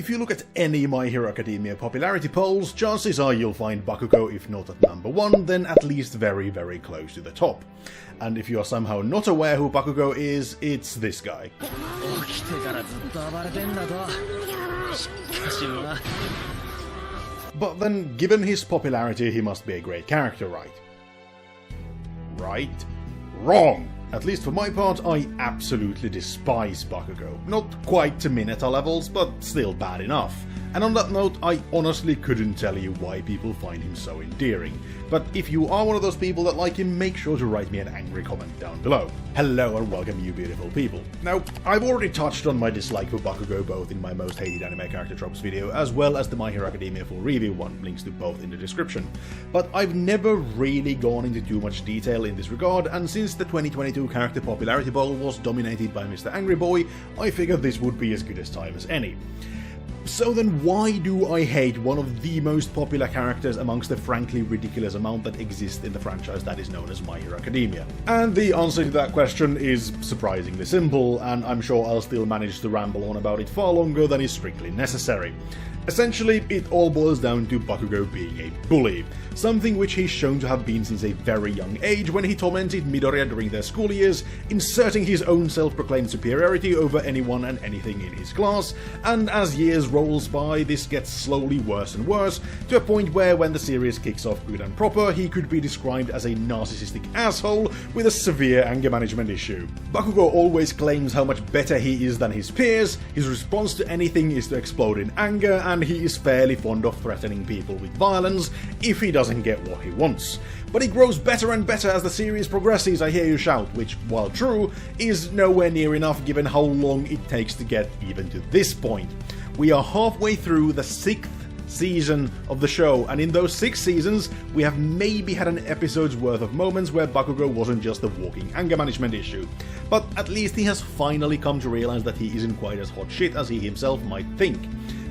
If you look at any My Hero Academia popularity polls, chances are you'll find Bakugo, if not at number 1, then at least very, very close to the top. And if you are somehow not aware who Bakugo is, it's this guy. But then, given his popularity, he must be a great character, right? Right? Wrong! At least for my part, I absolutely despise Bakugo. Not quite to Mineta levels, but still bad enough. And on that note, I honestly couldn't tell you why people find him so endearing. But if you are one of those people that like him, make sure to write me an angry comment down below. Hello and welcome, you beautiful people. Now, I've already touched on my dislike for Bakugo both in my most hated anime character tropes video, as well as the My Hero Academia full review one, links to both in the description. But I've never really gone into too much detail in this regard, and since the 2022 character popularity poll was dominated by Mr. Angry Boy, I figured this would be as good as time as any. So then why do I hate one of the most popular characters amongst the frankly ridiculous amount that exists in the franchise that is known as My Hero Academia? And the answer to that question is surprisingly simple, and I'm sure I'll still manage to ramble on about it far longer than is strictly necessary. Essentially, it all boils down to Bakugo being a bully, something which he's shown to have been since a very young age when he tormented Midoriya during their school years, inserting his own self-proclaimed superiority over anyone and anything in his class, and as years rolls by, this gets slowly worse and worse, to a point where when the series kicks off good and proper, he could be described as a narcissistic asshole with a severe anger management issue. Bakugo always claims how much better he is than his peers, his response to anything is to explode in anger, and he is fairly fond of threatening people with violence if he doesn't get what he wants. But he grows better and better as the series progresses, I hear you shout, which, while true, is nowhere near enough given how long it takes to get even to this point. We are halfway through the 6th season of the show, and in those 6 seasons, we have maybe had an episode's worth of moments where Bakugo wasn't just a walking anger management issue. But at least he has finally come to realize that he isn't quite as hot shit as he himself might think.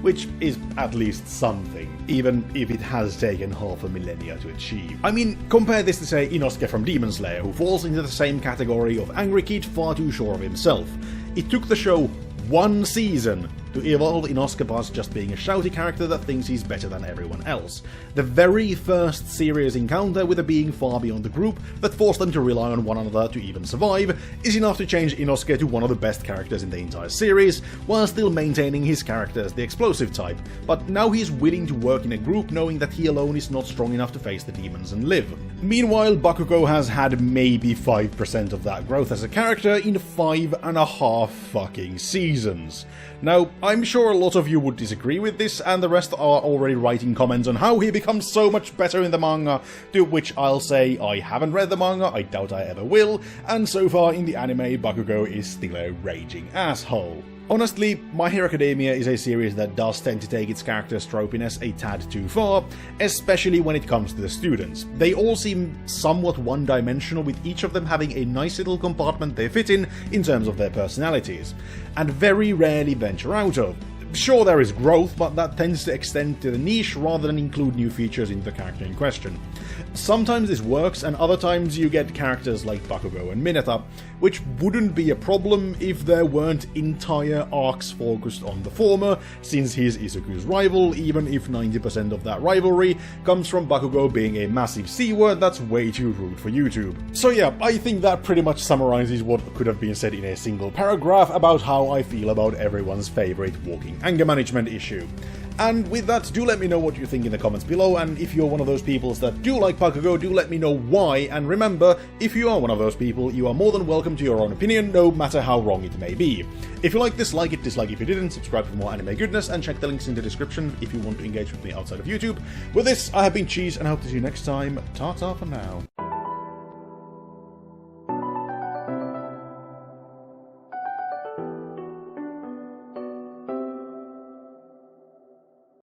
Which is at least something, even if it has taken half a millennia to achieve. I mean, compare this to say Inosuke from Demon Slayer, who falls into the same category of angry kid far too sure of himself. It took the show 1 season to evolve Inosuke past just being a shouty character that thinks he's better than everyone else. The very first serious encounter with a being far beyond the group that forced them to rely on one another to even survive is enough to change Inosuke to one of the best characters in the entire series, while still maintaining his character as the explosive type. But now he's willing to work in a group knowing that he alone is not strong enough to face the demons and live. Meanwhile, Bakugo has had maybe 5% of that growth as a character in 5.5 fucking seasons. Now, I'm sure a lot of you would disagree with this, and the rest are already writing comments on how he becomes so much better in the manga, to which I'll say I haven't read the manga, I doubt I ever will, and so far in the anime, Bakugo is still a raging asshole. Honestly, My Hero Academia is a series that does tend to take its characters' tropiness a tad too far, especially when it comes to the students. They all seem somewhat one-dimensional, with each of them having a nice little compartment they fit in terms of their personalities, and very rarely venture out of. Sure, there is growth, but that tends to extend to the niche rather than include new features into the character in question. Sometimes this works, and other times you get characters like Bakugo and Mineta, which wouldn't be a problem if there weren't entire arcs focused on the former, since he's Izuku's rival, even if 90% of that rivalry comes from Bakugo being a massive C-word that's way too rude for YouTube. So yeah, I think that pretty much summarizes what could have been said in a single paragraph about how I feel about everyone's favorite walking anger management issue. And with that, do let me know what you think in the comments below, and if you're one of those people that do like Bakugo, do let me know why, and remember, if you are one of those people, you are more than welcome to your own opinion, no matter how wrong it may be. If you like this, like it, dislike if you didn't, subscribe for more anime goodness, and check the links in the description if you want to engage with me outside of YouTube. With this, I have been Cheese, and I hope to see you next time. Ta-ta for now.